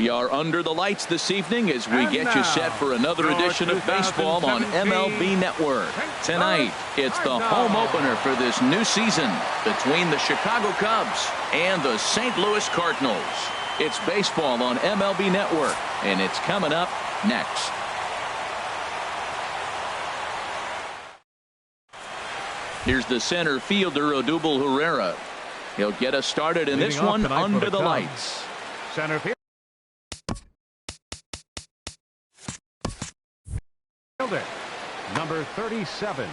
We are under the lights this evening as we get you set for another edition of baseball on MLB Network. Tonight, it's the home opener for this new season between the Chicago Cubs and the St. Louis Cardinals. It's baseball on MLB Network, and it's coming up next. Here's the center fielder, Odubel Herrera. He'll get us started in this one under the lights. Center field. Number 37.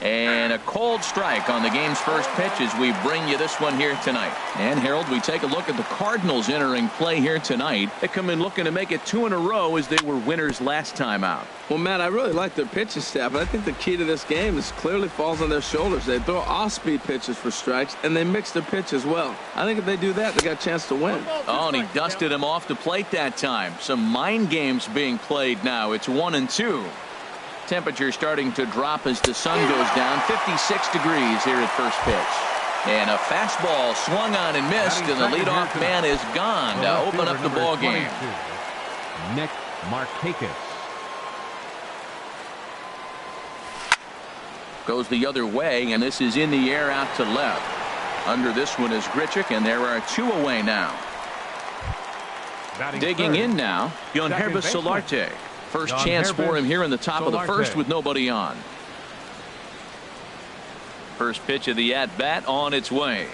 And a cold strike on the game's first pitch as we bring you this one here tonight. And Harold, we take a look at the Cardinals entering play here tonight. They come in looking to make it 2 in a row as they were winners last time out. Well, Matt, I really like their pitching staff, but I think the key to this game is clearly falls on their shoulders. They throw off-speed pitches for strikes, and they mix their pitch as well. I think if they do that, they got a chance to win. Oh, and he dusted him off the plate that time. Some mind games being played now. It's 1-2. Temperature starting to drop as the sun goes down. 56 degrees here at first pitch. And a fastball swung on and missed, and the leadoff man is gone to open up the ball game. Nick Markakis. Goes the other way, and this is in the air out to left. Under this one is Grichuk, and there are 2 away now. Digging in now, Yangervis Solarte. First chance for him here in the top of the first with nobody on. First pitch of the at-bat on its way.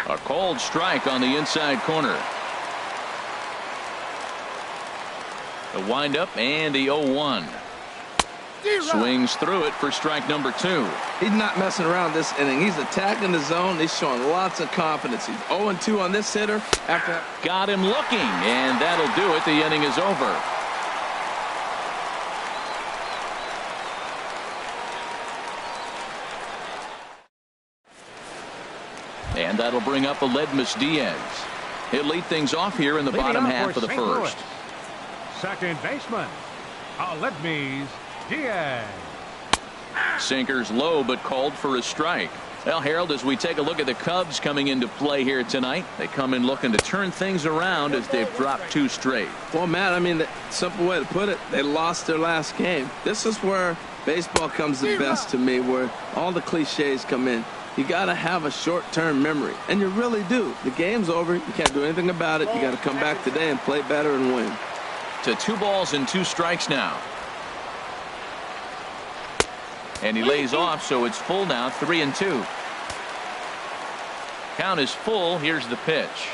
A cold strike on the inside corner. The windup and the 0-1. Swings through it for strike number 2. He's not messing around this inning. He's attacking the zone. He's showing lots of confidence. He's 0-2 on this hitter. Got him looking, and that'll do it. The inning is over. And that'll bring up Aledmys Diaz. He'll lead things off here in the bottom half of the first. Second baseman, Aledmys Diaz. Sinkers low, but called for a strike. Well, Harold, as we take a look at the Cubs coming into play here tonight, they come in looking to turn things around as they've dropped 2 straight. Well, Matt, I mean, the simple way to put it, they lost their last game. This is where baseball comes the best to me, where all the cliches come in. You got to have a short-term memory, and you really do. The game's over. You can't do anything about it. You got to come back today and play better and win. To 2 balls and 2 strikes now. And he lays off, so it's full now, 3-2. Count is full. Here's the pitch.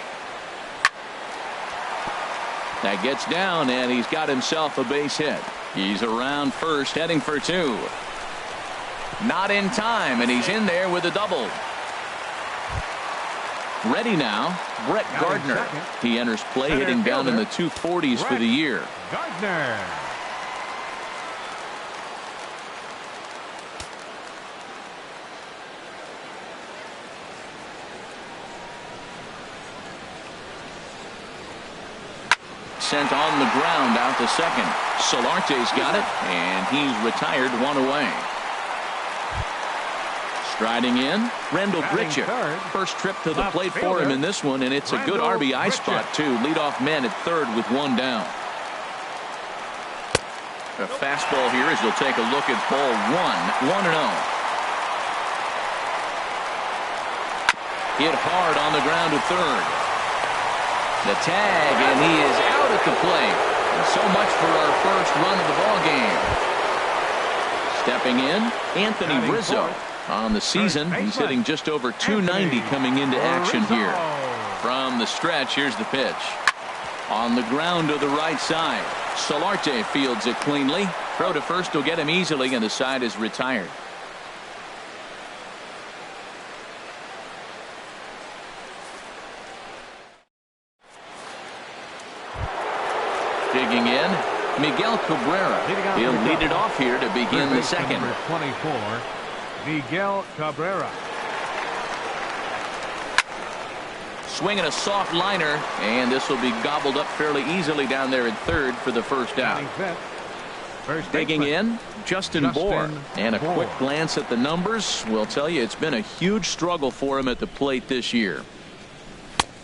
That gets down, and he's got himself a base hit. He's around first, heading for 2. Not in time, and he's in there with a double. Ready now, Brett Gardner. He enters play hitting down in the 240s for the year. Gardner. Sent on the ground out to second. Solarte's got it, and he's retired 1 away. Striding in, Randall Grichuk. First trip to the plate for him in this one, and it's a good RBI spot, too. Leadoff man at third with 1 down. A fastball here as you'll take a look at ball 1, 1-0. Hit hard on the ground to third. The tag, and he is out at the plate. And so much for our first run of the ball game. Stepping in, Anthony Rizzo. On the season, he's hitting just over 290 coming into action here. From the stretch, here's the pitch. On the ground to the right side. Solarte fields it cleanly. Throw to first will get him easily, and the side is retired. Digging in, Miguel Cabrera. He'll lead it off here to begin the second. Number 24. Miguel Cabrera. Swinging a soft liner, and this will be gobbled up fairly easily down there at third for the first out. First Digging baseman, in, Justin Bour. And a quick glance at the numbers will tell you it's been a huge struggle for him at the plate this year.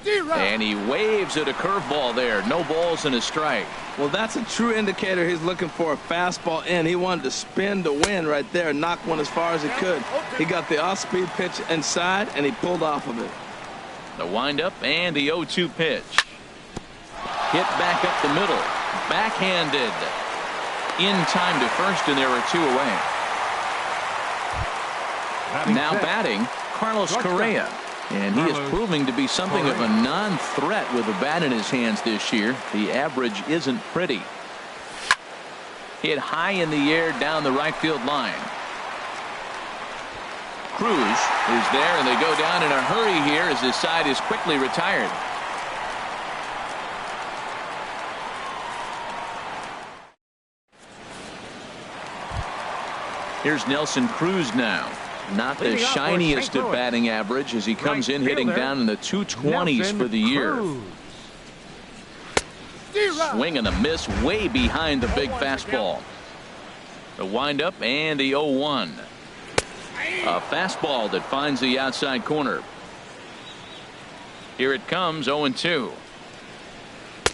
And he waves at a curveball there. No balls and a strike. Well, that's a true indicator he's looking for a fastball in. He wanted to spin to win right there, knock one as far as he could. He got the off-speed pitch inside, and he pulled off of it. The windup and the 0-2 pitch. Hit back up the middle. Backhanded. In time to first, and there are 2 away. Now batting, Carlos Correa. And he is proving to be something of a non-threat with a bat in his hands this year. The average isn't pretty. Hit high in the air down the right field line. Cruz is there, and they go down in a hurry here as his side is quickly retired. Here's Nelson Cruz now. Not the shiniest of batting average as he comes in hitting down in the 220s for the year. Swing and a miss way behind the big fastball. The windup and the 0-1. A fastball that finds the outside corner. Here it comes, 0-2.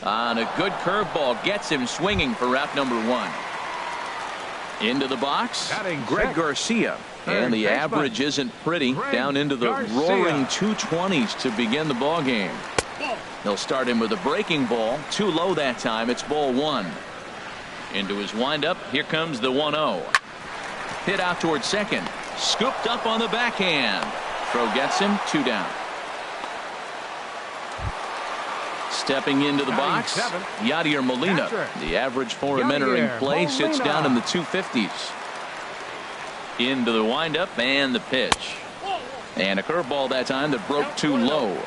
On a good curveball gets him swinging for out number 1. Into the box, Greg Garcia. And the average isn't pretty, down into the roaring 220s to begin the ball game. They'll start him with a breaking ball, too low that time. It's ball 1. Into his windup, here comes the 1-0. Hit out towards second, scooped up on the backhand. Throw gets him, 2 down. Stepping into the box, Yadier Molina. The average for him entering play sits down in the 250s. Into the windup and the pitch. And a curveball that time that broke too low.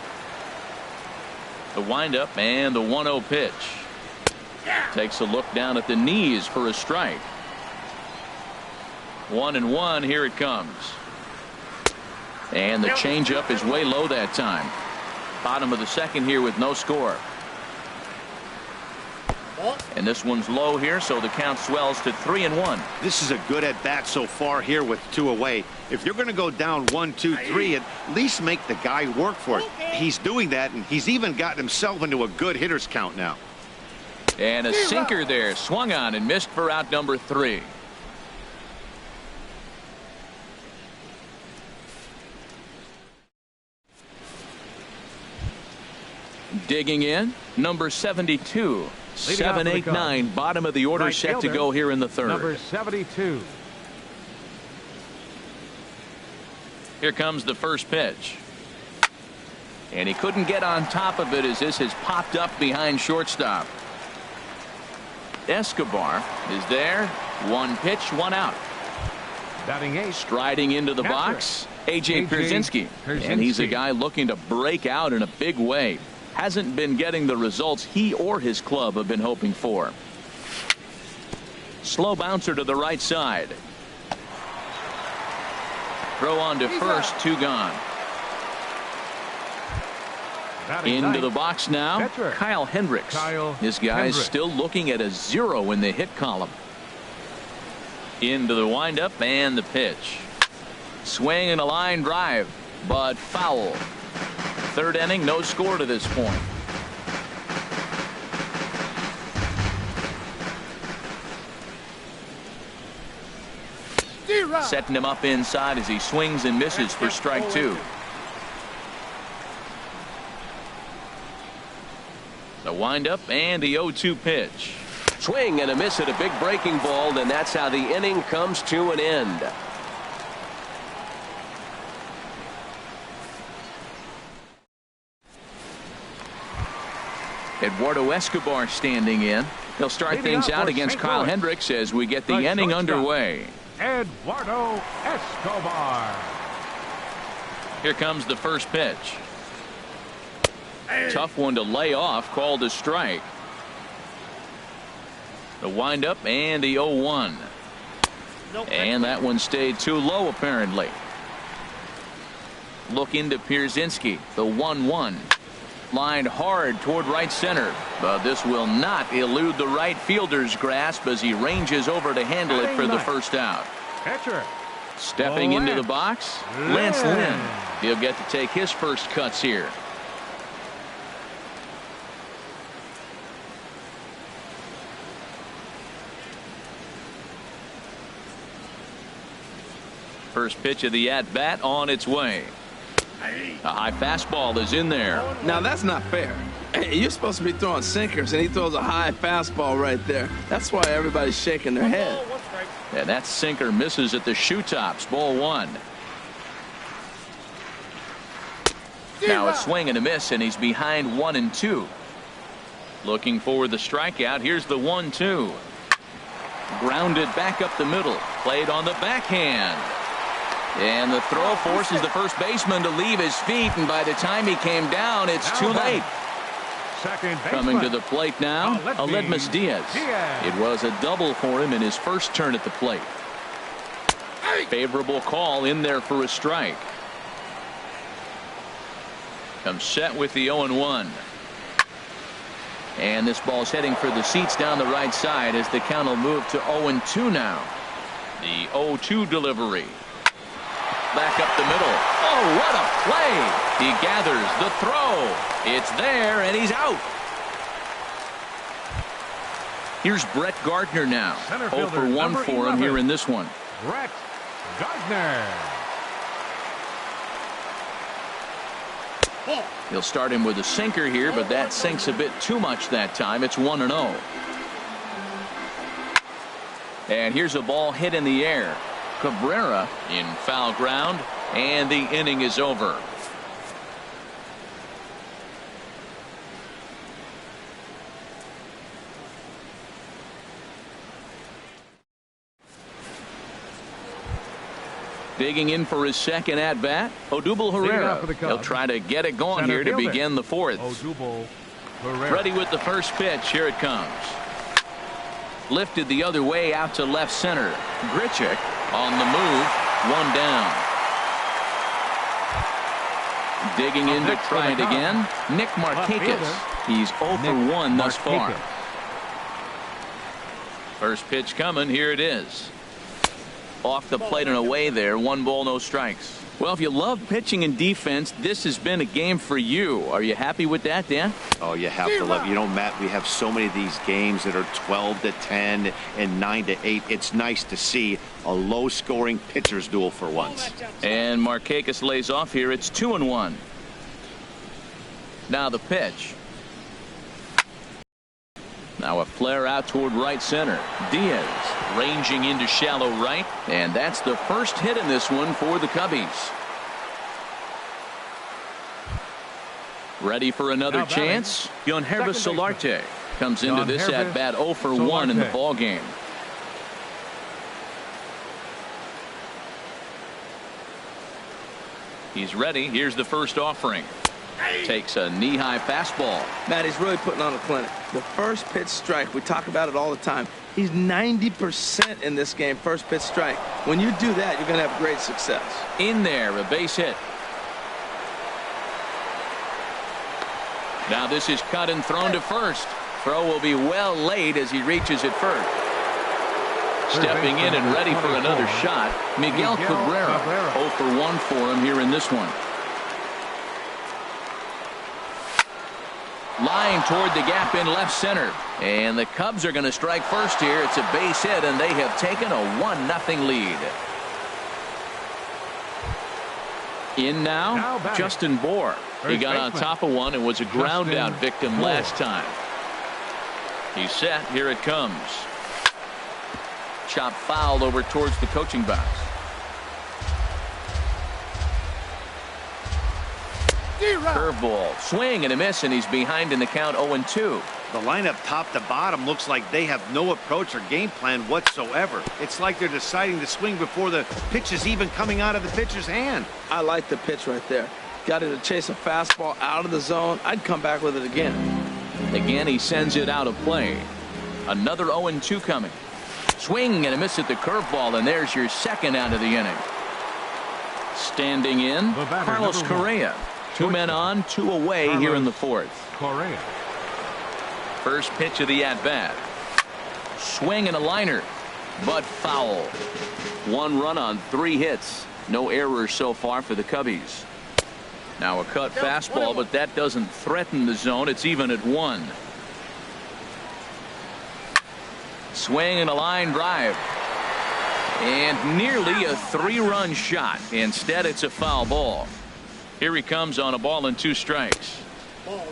The windup and the 1-0 pitch. Takes a look down at the knees for a strike. 1-1. Here it comes. And the changeup is way low that time. Bottom of the second here with no score. And this one's low here, so the count swells to 3-1. This is a good at bat so far here with 2 away. If you're going to go down 1, 2, 3, at least make the guy work for it. He's doing that, and he's even gotten himself into a good hitter's count now. And a sinker there, swung on and missed for out number 3. Digging in, number 72. 7, 8, 9, bottom of the order, set to go here in the third. Number 72. Here comes the first pitch. And he couldn't get on top of it as this has popped up behind shortstop. Escobar is there. 1 pitch, 1 out. Batting 8. Striding into the box, A.J. Pierzynski. And he's a guy looking to break out in a big way. Hasn't been getting the results he or his club have been hoping for. Slow bouncer to the right side. Throw on to first, 2 gone. Into the box now, Kyle Hendricks. This guy's still looking at a 0 in the hit column. Into the windup and the pitch. Swing and a line drive, but foul. Third inning, no score to this point. Setting him up inside as he swings and misses for strike 2. The windup and the 0-2 pitch. Swing and a miss at a big breaking ball, and that's how the inning comes to an end. Eduardo Escobar standing in. He'll start things out against Kyle Hendricks as we get the inning underway. Eduardo Escobar. Here comes the first pitch. Tough one to lay off, called a strike. The windup and the 0-1. And that one stayed too low apparently. Look into Pierzynski, the 1-1. Lined hard toward right center, but this will not elude the right fielder's grasp as he ranges over to handle it for the first out. Catcher. Stepping into the box, Lance Lynn. He'll get to take his first cuts here. First pitch of the at-bat on its way. A high fastball is in there. Now that's not fair. Hey, you're supposed to be throwing sinkers, and he throws a high fastball right there. That's why everybody's shaking their head. And that sinker misses at the shoe tops. Ball one. Now a swing and a miss, and he's behind 1-2. Looking for the strikeout. Here's the 1-2. Grounded back up the middle. Played on the backhand. And the throw forces the first baseman to leave his feet, and by the time he came down, it's too late. Second baseman. Coming to the plate now, Aledmys Diaz. It was a double for him in his first turn at the plate. Favorable call in there for a strike. Comes set with the 0-1. And this ball's heading for the seats down the right side as the count will move to 0-2 now. The 0-2 delivery. Back up the middle. Oh, what a play. He gathers the throw. It's there, and he's out. Here's Brett Gardner now. 0 for 1 for him here in this one. Brett Gardner. He'll start him with a sinker here, but that sinks a bit too much that time. It's 1-0. And here's a ball hit in the air. Cabrera in foul ground, and the inning is over. Digging in for his second at bat, Odubel Herrera. He'll try to get it going here to begin the fourth. Odubel Herrera. Ready with the first pitch. Here it comes. Lifted the other way out to left center. Grichuk on the move. One down. Digging in to try it again. Nick Markakis. He's 0 for 1 thus far. First pitch coming. Here it is. Off the plate and away there. 1 ball, no strikes. Well, if you love pitching and defense, this has been a game for you. Are you happy with that, Dan? Oh, you have to love it. You know, Matt, we have so many of these games that are 12-10 and 9-8. It's nice to see a low-scoring pitcher's duel for once. And Markakis lays off here. It's 2-1. Now the pitch. Now a flare out toward right center. Diaz ranging into shallow right, and that's the first hit in this one for the Cubbies. Ready for another chance? Yangervis Solarte comes into this at bat 0 for 1 in the ball game. He's ready. Here's the first offering. Takes a knee-high fastball. Matt, he's really putting on a clinic. The first pitch strike, we talk about it all the time. He's 90% in this game, first pitch strike. When you do that, you're going to have great success. In there, a base hit. Now this is cut and thrown to first. Throw will be well late as he reaches it first. Stepping in and ready for another shot, Miguel Cabrera. 0 for 1 for him here in this one. Line toward the gap in left center. And the Cubs are going to strike first here. It's a base hit, and they have taken a 1-0 lead. In now Justin Bour. He got on top of one and was a ground out victim last time. He's set. Here it comes. Chop fouled over towards the coaching box. Curveball, swing and a miss, and he's behind in the count 0-2. The lineup top to bottom looks like they have no approach or game plan whatsoever. It's like they're deciding to swing before the pitch is even coming out of the pitcher's hand. I like the pitch right there. Got it to chase a fastball out of the zone. I'd come back with it again. Again, he sends it out of play. Another 0-2 coming. Swing and a miss at the curveball, and there's your second out of the inning. Standing in, Carlos Correa. 2 men on, 2 away here in the 4th. Correa. First pitch of the at-bat. Swing and a liner, but foul. 1 run on 3 hits. No errors so far for the Cubbies. Now a cut fastball, but that doesn't threaten the zone. It's even at 1. Swing and a line drive. And nearly a 3-run shot. Instead, it's a foul ball. Here he comes on a ball and 2 strikes.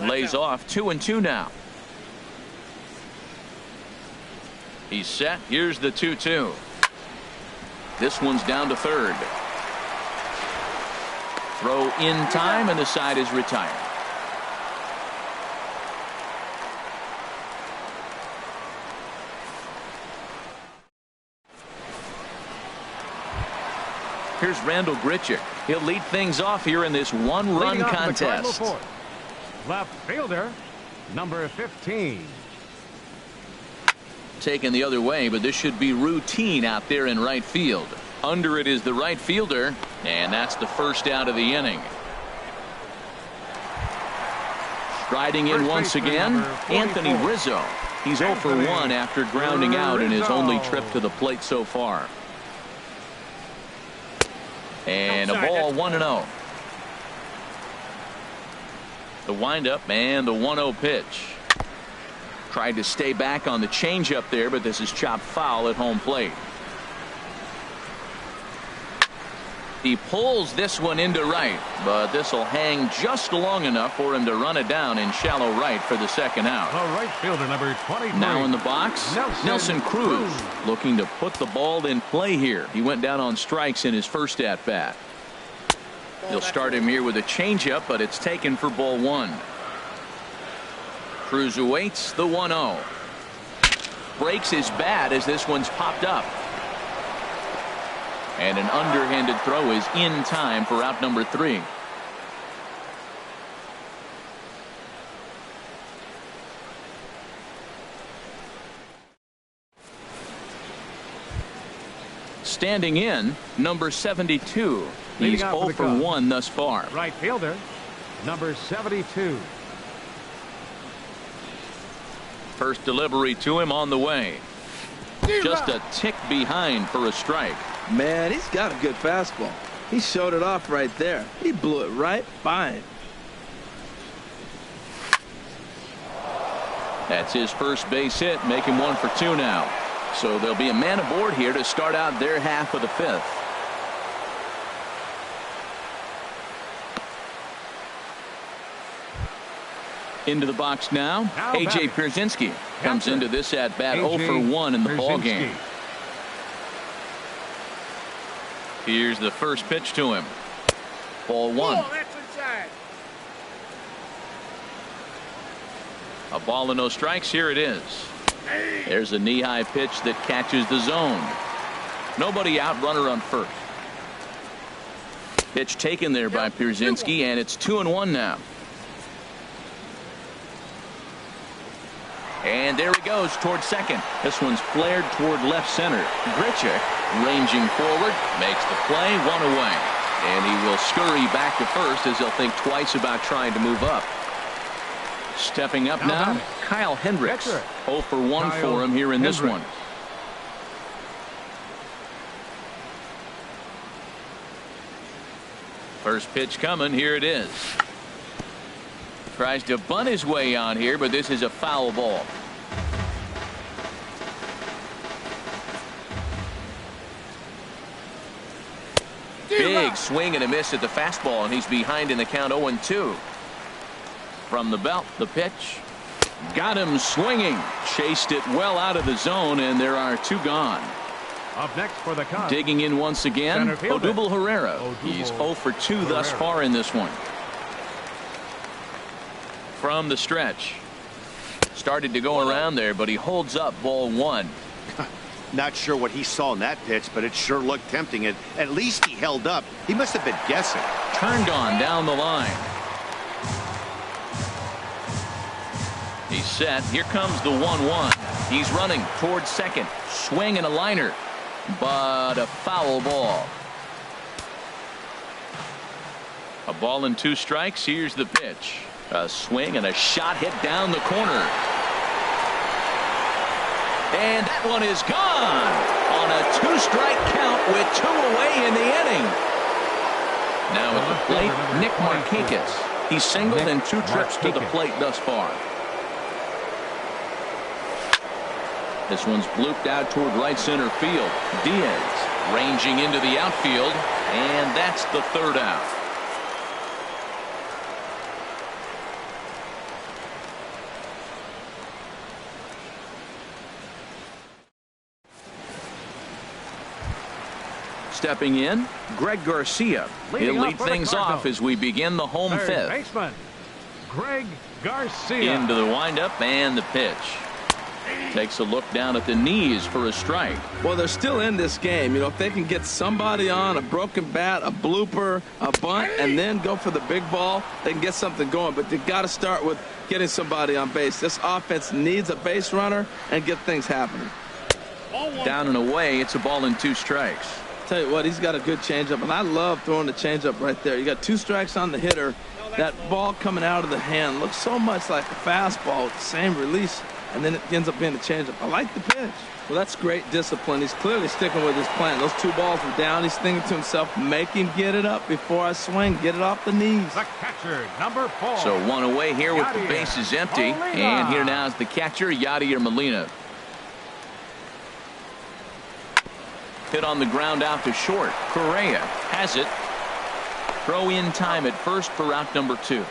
Lays off 2-2 now. He's set. Here's the 2-2. This one's down to third. Throw in time, and the side is retired. Here's Randal Grichuk. He'll lead things off here in this 1-run contest. Left fielder, number 15. Taken the other way, but this should be routine out there in right field. Under it is the right fielder, and that's the first out of the inning. Striding in once again, Anthony Rizzo. He's 0 for 1 after grounding out in his only trip to the plate so far. And a ball, 1-0. The windup and the 1-0 pitch. Tried to stay back on the changeup there, but this is chopped foul at home plate. He pulls this one into right, but this will hang just long enough for him to run it down in shallow right for the second out. The right fielder, number 23. Now in the box, Nelson Cruz looking to put the ball in play here. He went down on strikes in his first at bat. He'll start him here with a changeup, but it's taken for ball 1. Cruz awaits the 1-0. Breaks his bat as this one's popped up. And an underhanded throw is in time for out number 3. Standing in, number 72. He's 0 for 1 thus far. Right fielder, number 72. First delivery to him on the way. Just a tick behind for a strike. Man, he's got a good fastball. He showed it off right there. He blew it right by him. That's his first base hit, making 1 for 2 now. So there'll be a man aboard here to start out their half of the 5th. Into the box now, A.J. Pierzynski comes into this at bat 0 for 1 in the ball game. Here's the first pitch to him. Ball 1. A ball and no strikes. Here it is. There's a knee-high pitch that catches the zone. Nobody out, runner on first. Pitch taken there by Pierzynski, and it's 2-1 now. And there he goes toward second. This one's flared toward left center. Grichuk ranging forward, makes the play, 1 away. And he will scurry back to first as he'll think twice about trying to move up. Stepping up now, Kyle Hendricks. 0 for 1 for him here in this one. First pitch coming. Here it is. Tries to bunt his way on here, but this is a foul ball. Big swing and a miss at the fastball, and he's behind in the count 0-2. From the belt, the pitch. Got him swinging. Chased it well out of the zone, and there are 2 gone. Up next for the Cubs. Digging in once again, Odubel Herrera. He's 0 for 2 thus far in this one. From the stretch. Started to go around there, but he holds up ball 1. Not sure what he saw in that pitch, but it sure looked tempting. At least he held up. He must have been guessing. Turned on down the line. He's set. Here comes the 1-1. He's running towards second. Swing and a liner, but a foul ball. A Ball and 2 strikes. Here's the pitch. A swing and a shot hit down the corner. And that one is gone on a 2-strike count with 2 away in the inning. Now at the plate, Nick Markakis. He's singled in 2 trips to the plate thus far. This one's blooped out toward right center field. Diaz ranging into the outfield, and that's the 3rd out. Stepping in, Greg Garcia. He'll lead things off as we begin the home 5th. Baseman, Greg Garcia. Into the windup and the pitch. Takes a look down at the knees for a strike. Well, they're still in this game. You know, if they can get somebody on, a broken bat, a blooper, a bunt, and then go for the big ball, they can get something going. But they got to start with getting somebody on base. This offense needs a base runner and get things happening. Down and away, it's a ball and 2 strikes. Tell you what, he's got a good changeup, and I love throwing the changeup right there. You got 2 strikes on the hitter. That ball coming out of the hand looks so much like a fastball with the same release, and then it ends up being a changeup. I like the pitch. Well, that's great discipline. He's clearly sticking with his plan. Those 2 balls were down. He's thinking to himself, make him get it up before I swing. Get it off the knees. The catcher, number 4. So 1 away here with the bases empty. And here now is the catcher, Yadier Molina. Hit on the ground out to short. Correa has it. Throw in time at first for out number 2.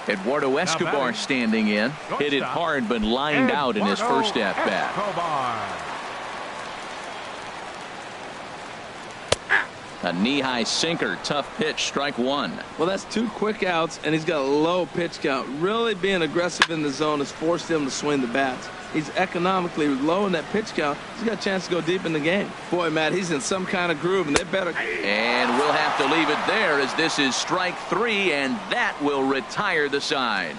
Eduardo Escobar standing in. Hit it hard but lined out in his first at bat. A knee-high sinker. Tough pitch. Strike 1. Well, that's 2 quick outs, and he's got a low pitch count. Really being aggressive in the zone has forced him to swing the bats. He's economically low in that pitch count. He's got a chance to go deep in the game. Boy, Matt, he's in some kind of groove, and they better. And we'll have to leave it there as this is strike 3, and that will retire the side.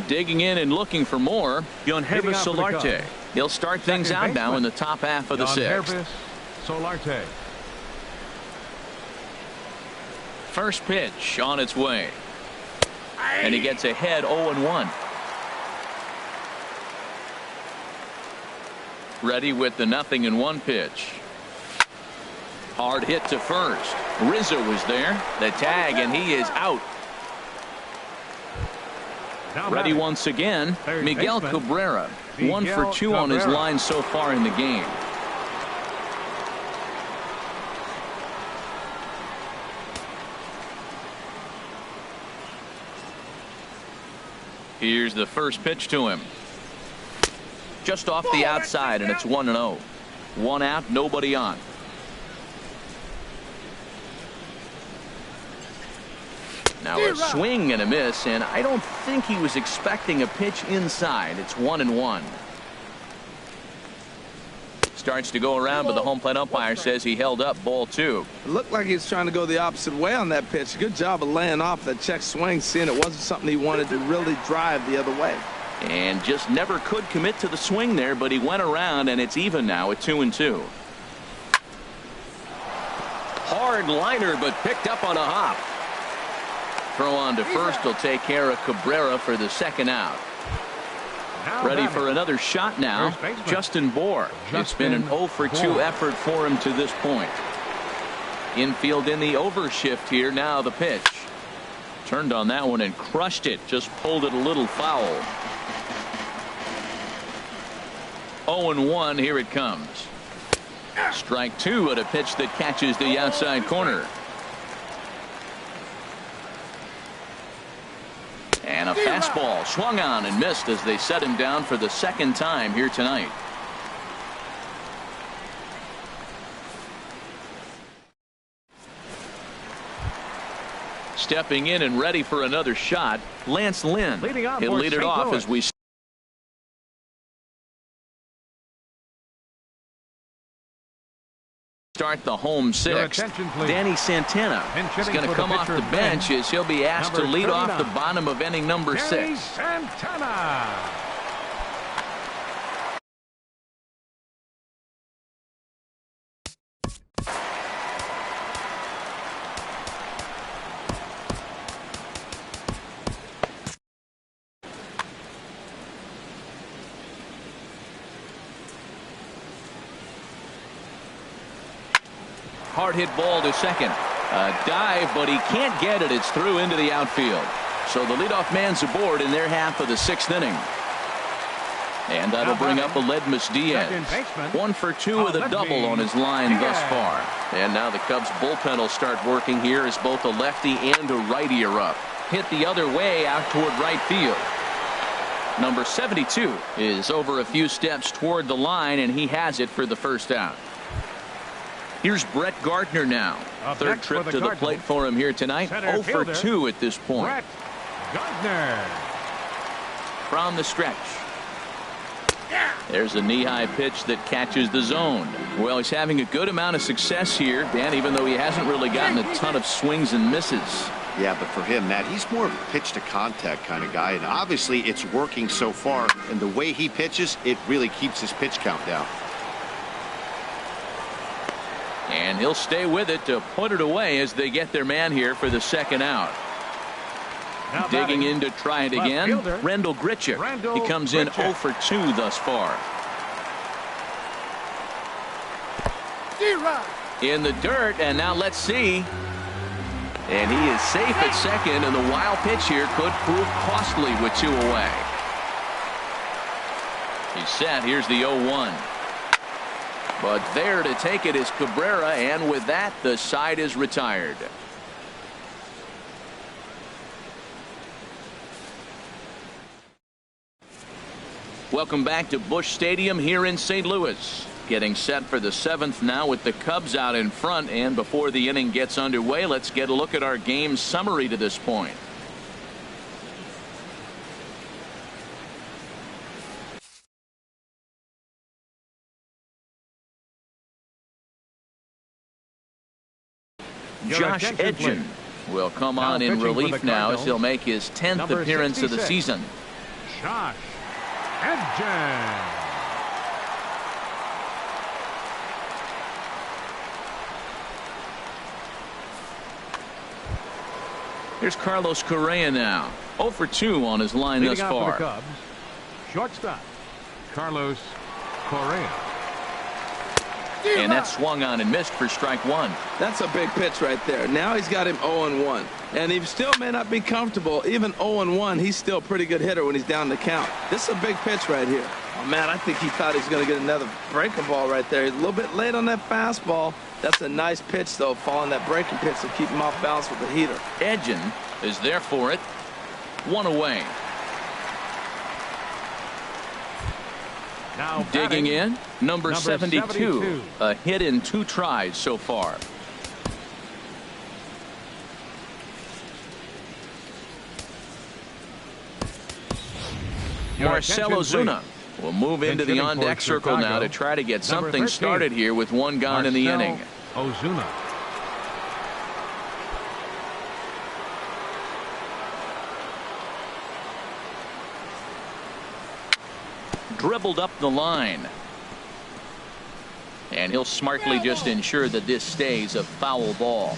Digging in and looking for more, Yangervis Solarte. He'll start things out now in the top half of the 6th. Solarte. First pitch on its way. And he gets ahead 0-1. Ready with the 0-1 pitch. Hard hit to first. Rizzo was there. The tag, and he is out. Ready once again, Miguel Cabrera. 1 for 2 on his line so far in the game. Here's the first pitch to him. Just off the outside, and it's 1-0. 1 out, nobody on. Now a swing and a miss, and I don't think he was expecting a pitch inside. It's 1-1. Starts to go around, but the home plate umpire says he held up ball 2. It looked like he was trying to go the opposite way on that pitch. Good job of laying off that check swing, seeing it wasn't something he wanted to really drive the other way. And just never could commit to the swing there, but he went around, and it's even now at 2-2. Hard liner, but picked up on a hop. Throw on to first will take care of Cabrera for the 2nd out. Ready for another shot now, Justin Bour. It's been an 0 for 2 effort for him to this point. Infield in the overshift here. Now the pitch. Turned on that one and crushed it. Just pulled it a little foul. 0-1. Here it comes. Strike 2 at a pitch that catches the outside corner. And a fastball swung on and missed as they set him down for the 2nd time here tonight. Stepping in and ready for another shot, Lance Lynn. He'll lead it off as we start the home 6th. Danny Santana is going to come off the bench as he'll be asked to lead off the bottom of inning number 6. Santana. Hard hit ball to second. A dive, but he can't get it. It's through into the outfield. So the leadoff man's aboard in their half of the 6th inning. And that'll bring up Aledmys Diaz. 1 for 2 with a double on his line thus far. And now the Cubs bullpen will start working here as both a lefty and a righty are up. Hit the other way out toward right field. Number 72 is over a few steps toward the line, and he has it for the first out. Here's Brett Gardner now. Third trip to the plate for him here tonight. 0 for 2 at this point. Brett Gardner. From the stretch. There's a knee-high pitch that catches the zone. Well, he's having a good amount of success here, Dan, even though he hasn't really gotten a ton of swings and misses. Yeah, but for him, Matt, he's more of a pitch-to-contact kind of guy, and obviously it's working so far, and the way he pitches, it really keeps his pitch count down. And he'll stay with it to put it away as they get their man here for the second out. Now digging in to try it again. fielder, Randall Grichuk. He comes in 0 for 2 thus far. In the dirt, and now let's see. And he is safe at second, and the wild pitch here could prove costly with 2 away. He's set. Here's the 0-1. But there to take it is Cabrera, and with that, the side is retired. Welcome back to Busch Stadium here in St. Louis. Getting set for the 7th now with the Cubs out in front, and before the inning gets underway, let's get a look at our game summary to this point. Josh Edgin will come on in relief now as he'll make his 10th appearance of the season. Josh Edgin. Here's Carlos Correa now. 0 for 2 on his line thus far. For the Cubs, shortstop Carlos Correa. And that swung on and missed for strike 1. That's a big pitch right there. Now he's got him 0-1. And he still may not be comfortable. Even 0-1, he's still a pretty good hitter when he's down the count. This is a big pitch right here. Oh, man, I think he thought he was going to get another breaking ball right there. He's a little bit late on that fastball. That's a nice pitch, though, following that breaking pitch to keep him off balance with the heater. Edgin is there for it. 1 away. Now digging in, number 72. A hit in 2 tries so far. Marcell Ozuna will move into the on-deck circle now to try to get something started here with 1 gone in the inning. Ozuna. Dribbled up the line. And he'll smartly just ensure that this stays a foul ball.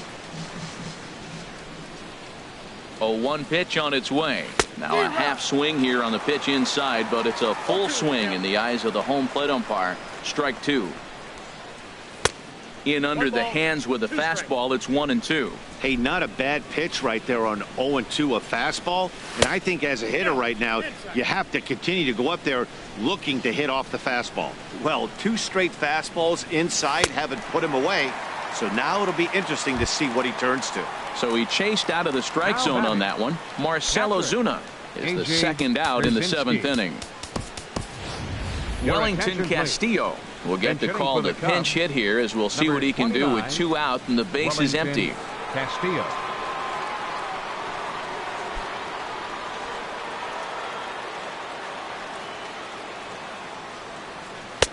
0-1 pitch on its way. Now a half swing here on the pitch inside, but it's a full swing in the eyes of the home plate umpire. Strike 2. In under the hands with a fastball. It's 1-2. Hey, not a bad pitch right there on 0-2, a fastball. And I think as a hitter right now, you have to continue to go up there looking to hit off the fastball. Well, 2 straight fastballs inside haven't put him away. So now it'll be interesting to see what he turns to. So he chased out of the strike zone on that one. Marcell Ozuna is the second out in the 7th inning. Wellington Castillo will get the call to pinch hit here, as we'll see what he can do with 2 out and the base is empty. Castillo.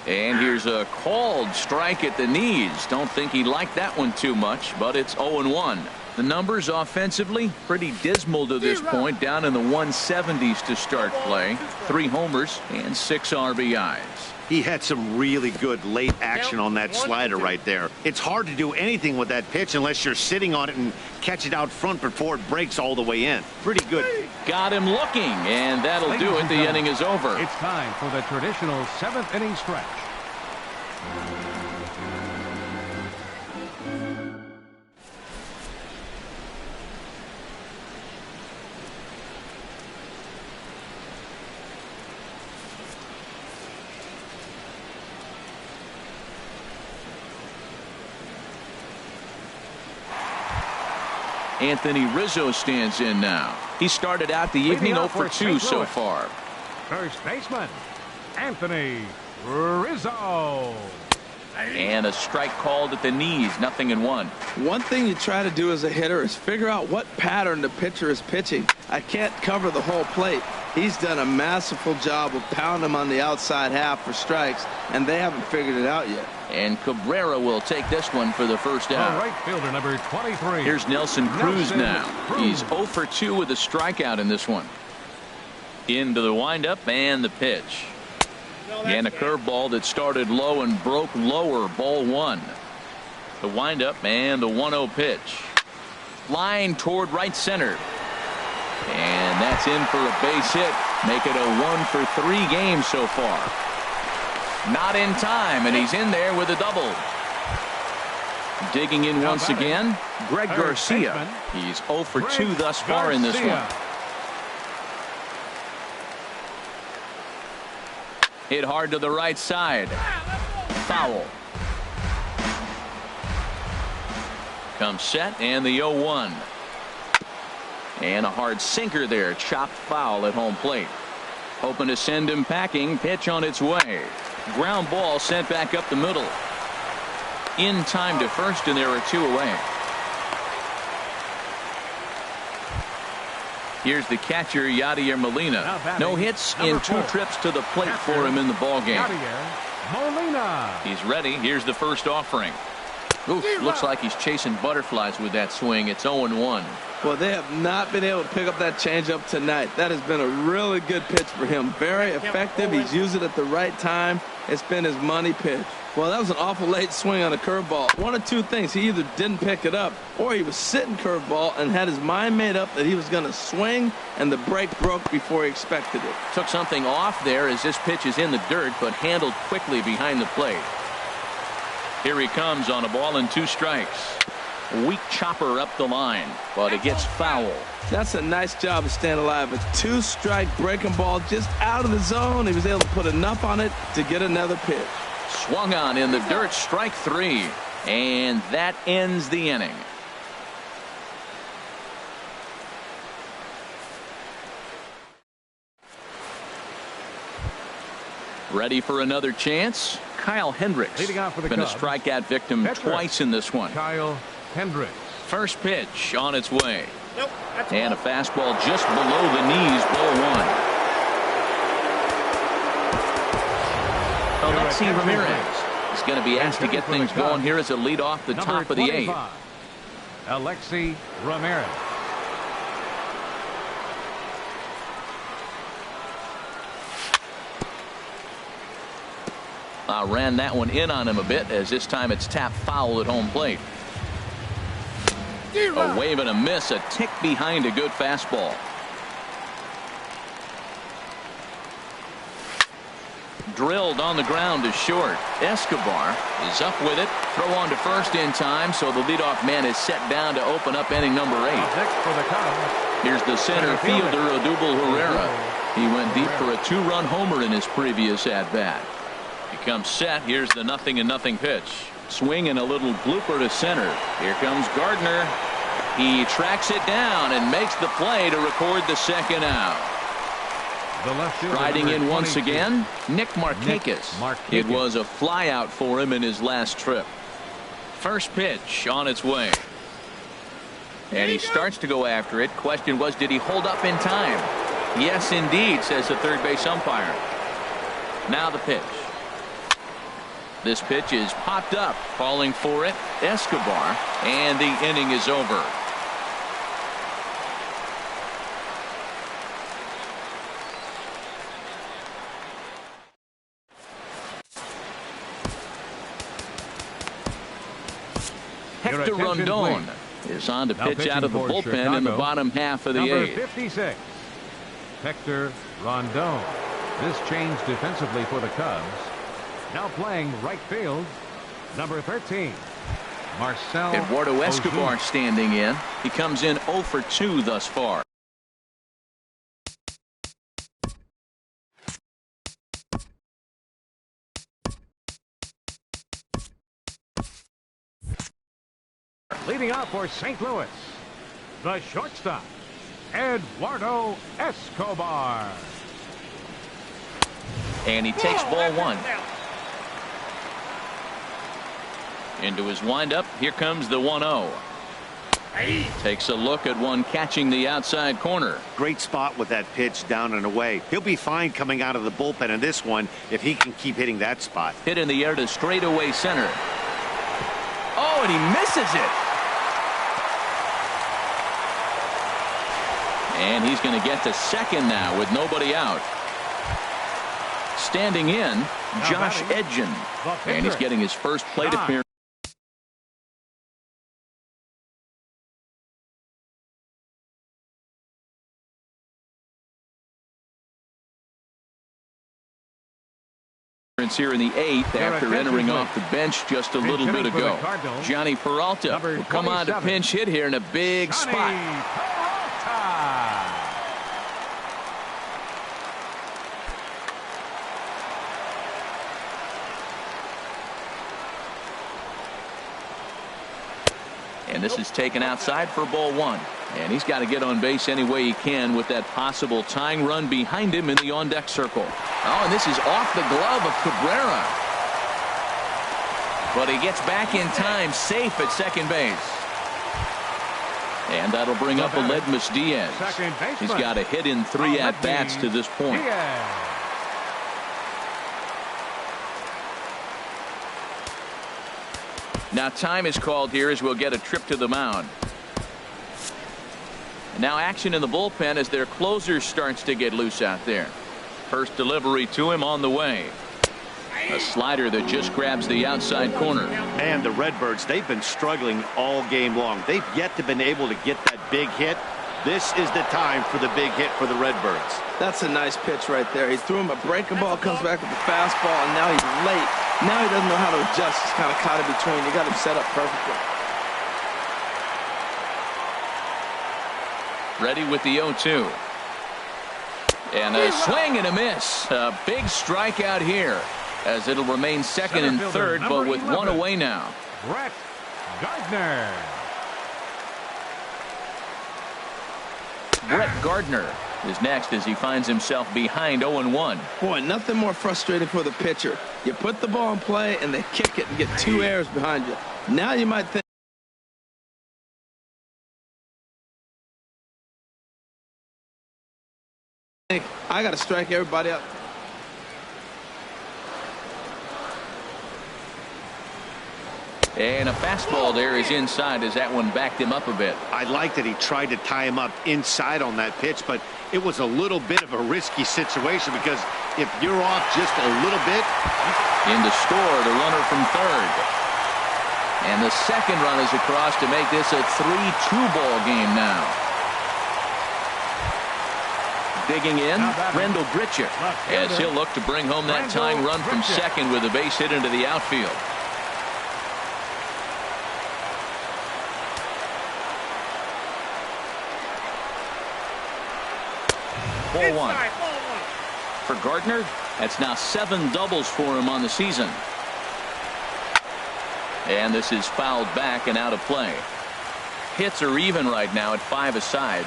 And here's a called strike at the knees. Don't think he liked that one too much, but it's 0-1. The numbers offensively pretty dismal to this point, down in the 170s to start play. 3 homers and 6 RBIs. He had some really good late action on that slider right there. It's hard to do anything with that pitch unless you're sitting on it and catch it out front before it breaks all the way in. Pretty good. Got him looking, and that'll do it. The inning is over. It's time for the traditional 7th inning stretch. Anthony Rizzo stands in now. He started out the evening 0 for 2 so far. First baseman, Anthony Rizzo. And a strike called at the knees, 0-1. One thing you try to do as a hitter is figure out what pattern the pitcher is pitching. I can't cover the whole plate. He's done a masterful job of pounding him on the outside half for strikes, and they haven't figured it out yet. And Cabrera will take this one for the first out. Right fielder number 23. Here's Nelson Cruz Nelson now. Cruz. He's 0 for 2 with a strikeout in this one. Into the windup and the pitch. And a curveball that started low and broke lower, ball 1. The windup and the 1-0 pitch. Line toward right center. And that's in for a base hit. Make it a 1 for 3 games so far. Not in time, and he's in there with a double. Digging in once again, Greg Garcia. He's 0 for 2 thus far in this one. Hit hard to the right side. Foul. Comes set and the 0-1. And a hard sinker there. Chopped foul at home plate. Hoping to send him packing. Pitch on its way. Ground ball sent back up the middle. In time to first, and there are 2 away. Here's the catcher, Yadier Molina. No hits in 2 trips to the plate for him in the ballgame. Molina. He's ready. Here's the first offering. Oof, looks like he's chasing butterflies with that swing. It's 0-1. Well, they have not been able to pick up that changeup tonight. That has been a really good pitch for him. Very effective. He's used it at the right time. It's been his money pitch. Well, that was an awful late swing on a curveball. One of 2 things. He either didn't pick it up or he was sitting curveball and had his mind made up that he was going to swing, and the break broke before he expected it. Took something off there as this pitch is in the dirt, but handled quickly behind the plate. Here he comes on a ball and 2 strikes. Weak chopper up the line, but it gets foul. That's a nice job of staying alive. A 2-strike breaking ball just out of the zone. He was able to put enough on it to get another pitch. Swung on in the dirt, strike 3. And that ends the inning. Ready for another chance? Kyle Hendricks. Leading off for the Been a Cubs. strikeout victim twice in this one. Kyle Hendricks. First pitch on its way. And a fastball just below the knees, ball 1. Alexi Ramirez is going to be asked to get things going here as a lead off the top of the 8th. Alexi Ramirez. Ran that one in on him a bit, as this time it's tapped foul at home plate. A wave and a miss, a tick behind a good fastball. Drilled on the ground to short. Escobar is up with it. Throw on to first in time, so the leadoff man is set down to open up inning number 8. Next for the Cubs. Here's the center fielder, Odubel Herrera. He went deep for a 2-run homer in his previous at-bat. He comes set. Here's the 0-0 pitch. Swing and a little blooper to center. Here comes Gardner. He tracks it down and makes the play to record the second out. The left fielder, Riding in once 22. again, Nick Markakis. It was a flyout for him in his last trip. First pitch on its way. And he starts to go after it. Question was, did he hold up in time? Yes, indeed, says the third base umpire. Now the pitch. This pitch is popped up, calling for it, Escobar, and the inning is over. Hector Rondon is on to pitch out of the bullpen in the bottom half of the Number 8th. 56, Hector Rondon. This change defensively for the Cubs. Now playing right field, number 13, Marcell Eduardo Escobar Ozuna. standing in. He comes in 0 for 2 thus far. Leading off for St. Louis, the shortstop, Eduardo Escobar. And he takes ball one. Into his windup. Here comes the 1-0. Takes a look at one catching the outside corner. Great spot with that pitch down and away. He'll be fine coming out of the bullpen in this one if he can keep hitting that spot. Hit in the air to straightaway center. Oh, and he misses it. And he's going to get to second now with nobody out. Standing in, Josh Edgin. And he's getting his first plate appearance. Here in the 8th after entering off the bench just a little bit ago. Johnny Peralta will come on to pinch hit here in a big spot. And this is taken outside for ball one. And he's got to get on base any way he can with that possible tying run behind him in the on-deck circle. Oh, and this is off the glove of Cabrera. But he gets back in time, safe at second base. And that'll bring up Aledmys Diaz. He's got a hit in 3 at-bats to this point. Now time is called here as we'll get a trip to the mound. Now action in the bullpen as their closer starts to get loose out there. First delivery to him on the way. A slider that just grabs the outside corner. Man, the Redbirds, they've been struggling all game long. They've yet to been able to get that big hit. This is the time for the big hit for the Redbirds. That's a nice pitch right there. He threw him a breaking ball, comes back with the fastball, and now he's late. Now he doesn't know how to adjust. He's kind of caught in between. You got him set up perfectly. Ready with the 0-2. And a swing and a miss. A big strikeout here as it'll remain second and third, but with 1 away now. Brett Gardner. Brett Gardner is next as he finds himself behind 0-1. Boy, nothing more frustrating for the pitcher. You put the ball in play and they kick it and get 2 errors behind you. Now you might think I got to strike everybody out. And a fastball there is inside as that one backed him up a bit. I like that he tried to tie him up inside on that pitch, but it was a little bit of a risky situation because if you're off just a little bit. In to score the runner from third. And the second run is across to make this a 3-2 ball game now. Digging in, Rendell Grichuk as he'll look to bring home that tying run from second with a base hit into the outfield. Ball one. For Gardner, that's now 7 doubles for him on the season. And this is fouled back and out of play. Hits are even right now at 5 aside.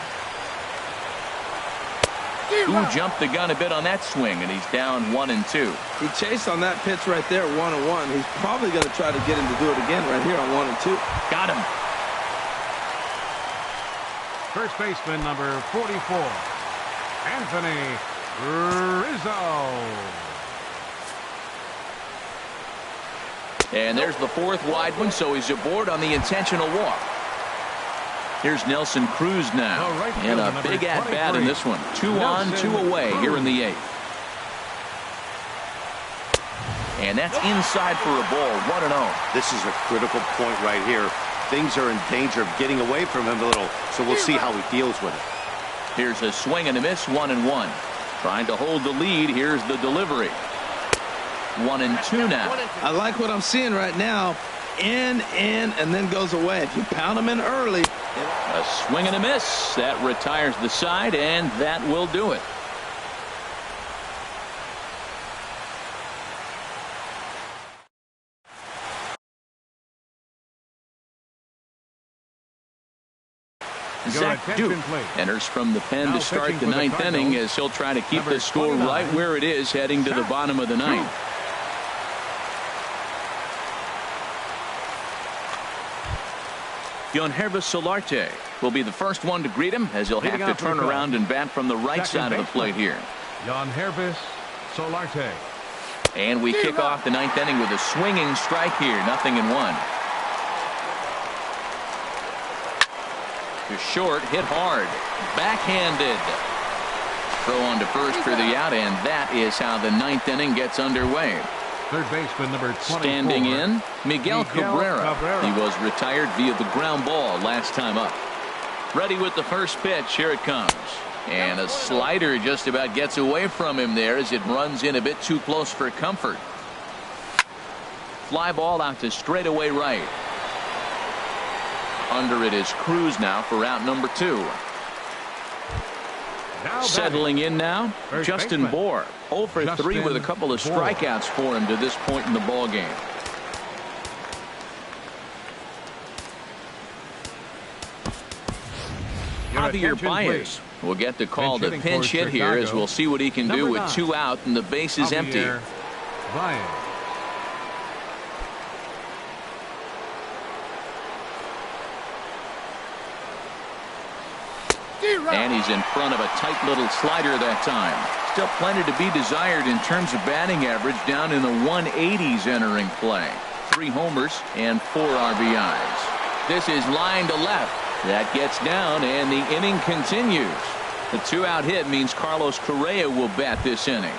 Who jumped the gun a bit on that swing, and he's down 1-2. He chased on that pitch right there, 1-1. He's probably going to try to get him to do it again right here on 1-2. Got him. First baseman number 44, Anthony Rizzo. And there's the 4th wide one, so he's aboard on the intentional walk. Here's Nelson Cruz now, and a big at-bat in this one. 2 on, 2 away here in the 8th. And that's inside for a ball, 1-0. This is a critical point right here. Things are in danger of getting away from him a little, so we'll see how he deals with it. Here's a swing and a miss, 1-1. Trying to hold the lead. Here's the delivery. 1-2 now. I like what I'm seeing right now. In, and then goes away. If you pound him in early. A swing and a miss. That retires the side, and that will do it. Your Zach Duke attention, please. enters from the pen Now to start pitching the for the ninth inning Cardinals, as he'll try to keep number the score 29, right where it is heading to the bottom of the ninth. Yangervis Solarte will be the first one to greet him as he'll Leading have off to for the turn Cubs, around and bat from the right second side of the baseman, plate here. Yangervis Solarte. And we kick off the ninth inning with a swinging strike here. 0-1. To short, hit hard, backhanded. Throw on to first for the out, and that is how the ninth inning gets underway. Third baseman number 24. Standing in, Miguel Cabrera. Cabrera. He was retired via the ground ball last time up. Ready with the first pitch. Here it comes. And a slider just about gets away from him there as it runs in a bit too close for comfort. Fly ball out to straightaway right. Under it is Cruz now for out number 2. Now Settling in now, First Justin baseman. Bour. 0 for 3 with a Justin couple of Bour. strikeouts for him to this point in the ball game. Your Javier attention, Baez please. will get the call to Pinch pinch hitting hit for here as Chicago. we'll see what he can do Number with 9. 2 out and the base is empty. Javier Baez. And he's in front of a tight little slider that time. Still plenty to be desired in terms of batting average, down in the 180s entering play. 3 homers and 4 RBIs. This is line to left. That gets down and the inning continues. The 2-out hit means Carlos Correa will bat this inning.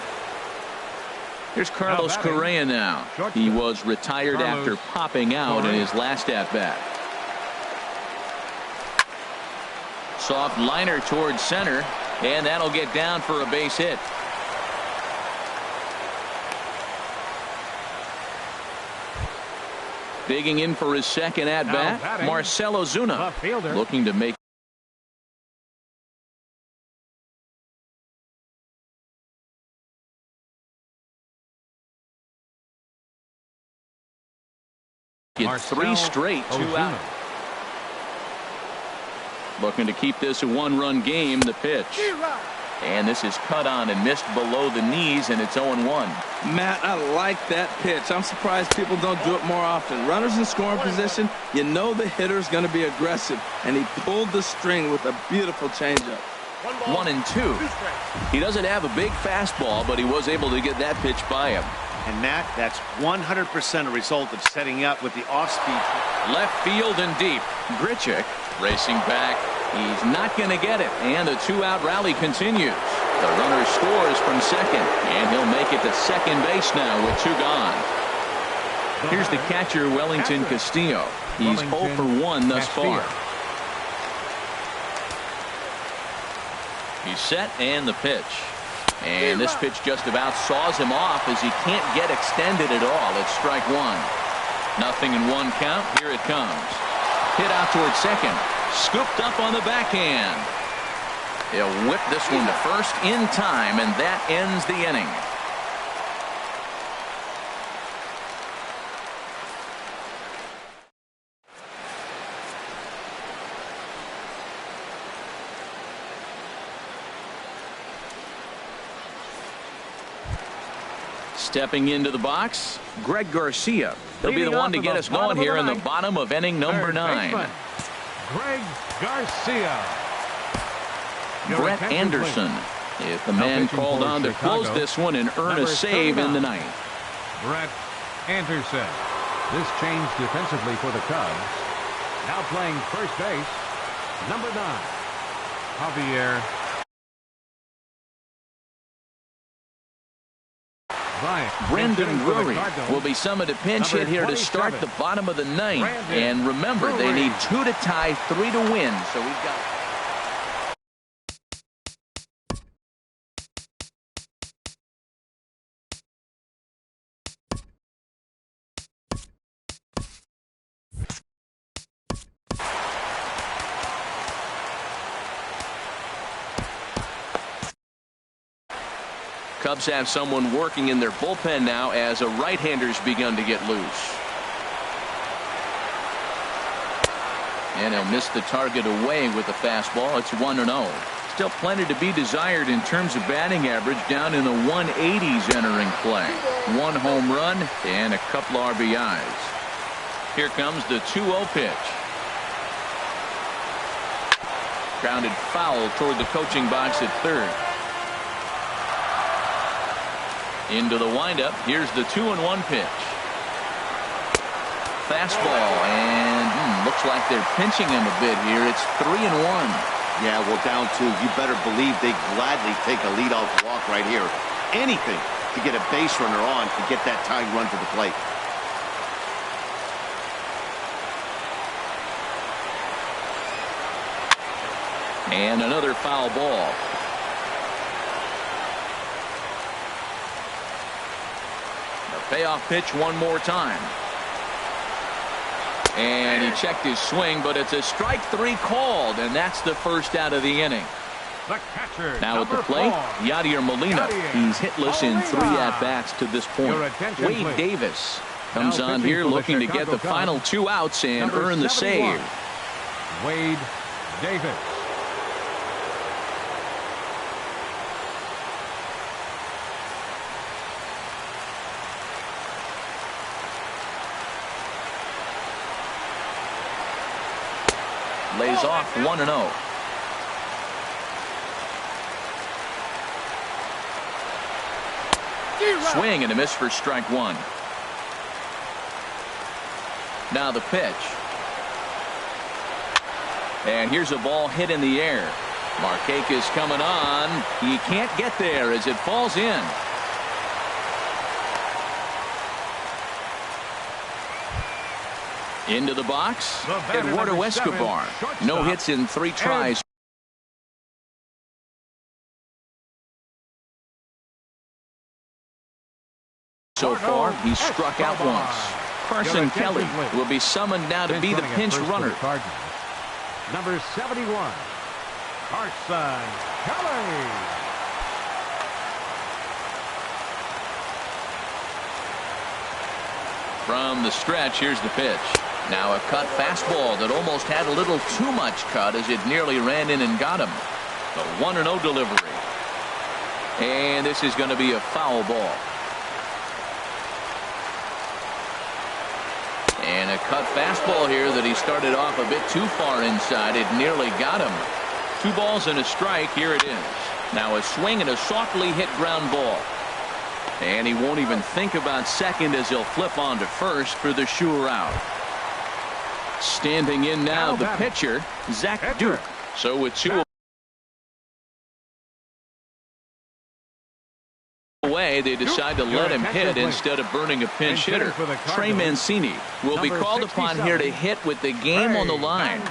Here's Carlos batting, Correa now. shortstop. He was retired Carlos after popping out in Correa. his last at bat. Soft liner towards center, and that'll get down for a base hit. Digging in for his second at Now bat, batting, Marcell Ozuna, left fielder. looking to make it Marcell 3 straight, 2 Ozuna. out. Looking to keep this a 1-run game. The pitch. And this is cut on and missed below the knees, and it's 0-1. Matt, I like that pitch. I'm surprised people don't do it more often. Runners in scoring position, you know the hitter's going to be aggressive, and he pulled the string with a beautiful changeup. 1-2. He doesn't have a big fastball, but he was able to get that pitch by him. And Matt, that's 100% a result of setting up with the off-speed. Left field and deep. Grichuk racing back. He's not going to get it, and the 2-out rally continues. The runner scores from second, and he'll make it to second base now with 2 gone. Here's the catcher, Wellington Castillo. He's 0 for 1 thus far. He's set, and the pitch. And this pitch just about saws him off as he can't get extended at all. It's strike 1. 0-1 count. Here it comes. Hit out towards second. Scooped up on the backhand. He'll whip this one to first in time, and that ends the inning. Stepping into the box, Greg Garcia. He'll be the Leading one off to in get the us going bottom of here the in the ninth. bottom of inning number Third 9. baseman, Greg Garcia. Your Brett attention, Anderson please. is the Now man pitching called for on to Chicago, close this one and earn a number save in the 39. ninth. Brett Anderson. This change defensively for the Cubs. Now playing first base, number 9, Javier Baez. Brendan Hitting for the Drury Cardinals. will be summoned to pinch Number hit here to start 27. the bottom of the ninth. Brandon And remember, they Drury. need 2 to tie, 3 to win. So we've got. Cubs have someone working in their bullpen now as a right-hander's begun to get loose. And he'll miss the target away with the fastball. It's 1-0. Still plenty to be desired in terms of batting average, down in the 180s entering play. 1 home run and a couple RBIs. Here comes the 2-0 pitch. Grounded foul toward the coaching box at third. Into the windup. Here's the 2-1 pitch. Fastball, and looks like they're pinching him a bit here. It's 3-1. Yeah, well, down 2. You better believe they gladly take a leadoff walk right here. Anything to get a base runner on to get that tying run to the plate. And another foul ball. The payoff pitch one more time. And he checked his swing, but it's a strike 3 called, and that's the first out of the inning. The catcher, now at the plate, Yadier Molina. He's hitless in 3 at-bats to this point. Wade please. Davis comes on here looking to get the final 2 outs and earn the save. Wade Davis. Lays off 1-0. Swing and a miss for strike 1. Now the pitch. And here's a ball hit in the air. Markakis coming on. He can't get there as it falls in. Into the box, Eduardo Escobar. No hits in 3 tries. So far, he's struck out once. Carson Kelly will be summoned now to be the pinch runner. Number 71, Carson Kelly. From the stretch, here's the pitch. Now a cut fastball that almost had a little too much cut as it nearly ran in and got him. The 1-0 delivery. And this is going to be a foul ball. And a cut fastball here that he started off a bit too far inside. It nearly got him. 2 balls and a strike. Here it is. Now a swing and a softly hit ground ball. And he won't even think about second as he'll flip on to first for the sure out. Standing in now the pitcher, Zach Duke. So with 2 away, they decide to let him hit instead of burning a pinch hitter. Trey Mancini will be called upon here to hit with the game on the line.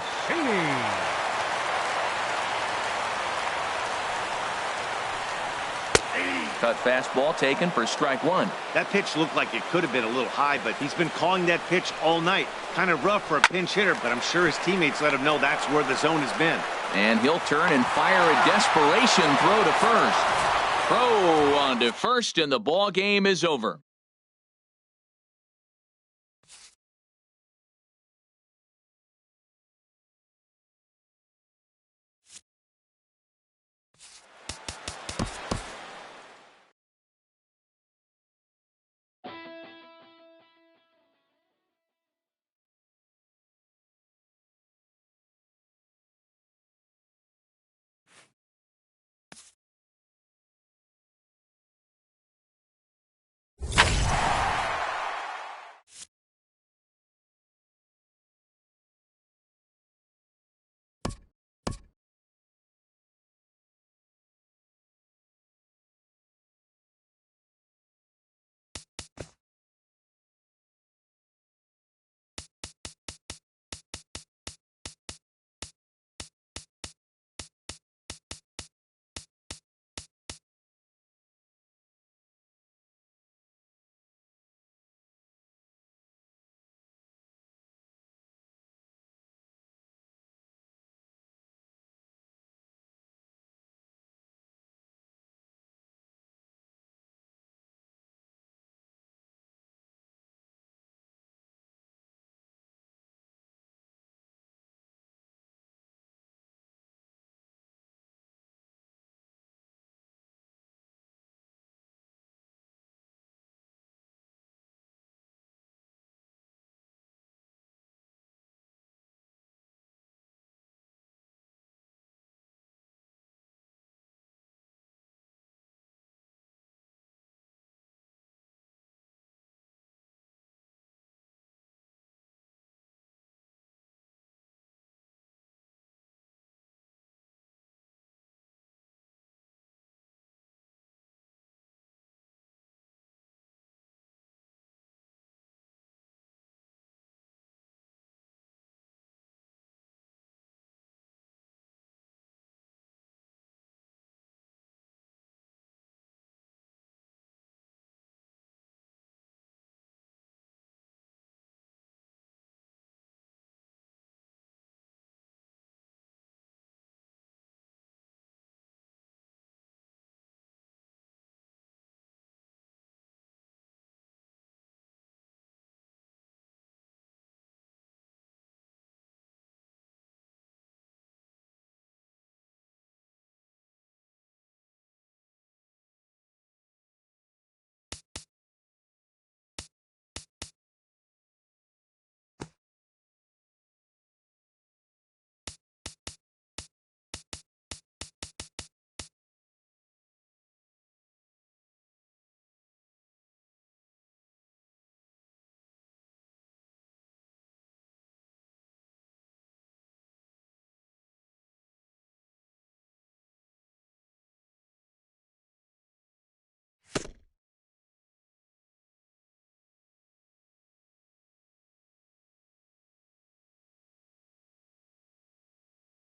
Cut fastball taken for strike 1. That pitch looked like it could have been a little high, but he's been calling that pitch all night. Kind of rough for a pinch hitter, but I'm sure his teammates let him know that's where the zone has been. And he'll turn and fire a desperation throw to first. Throw on to first, and the ball game is over.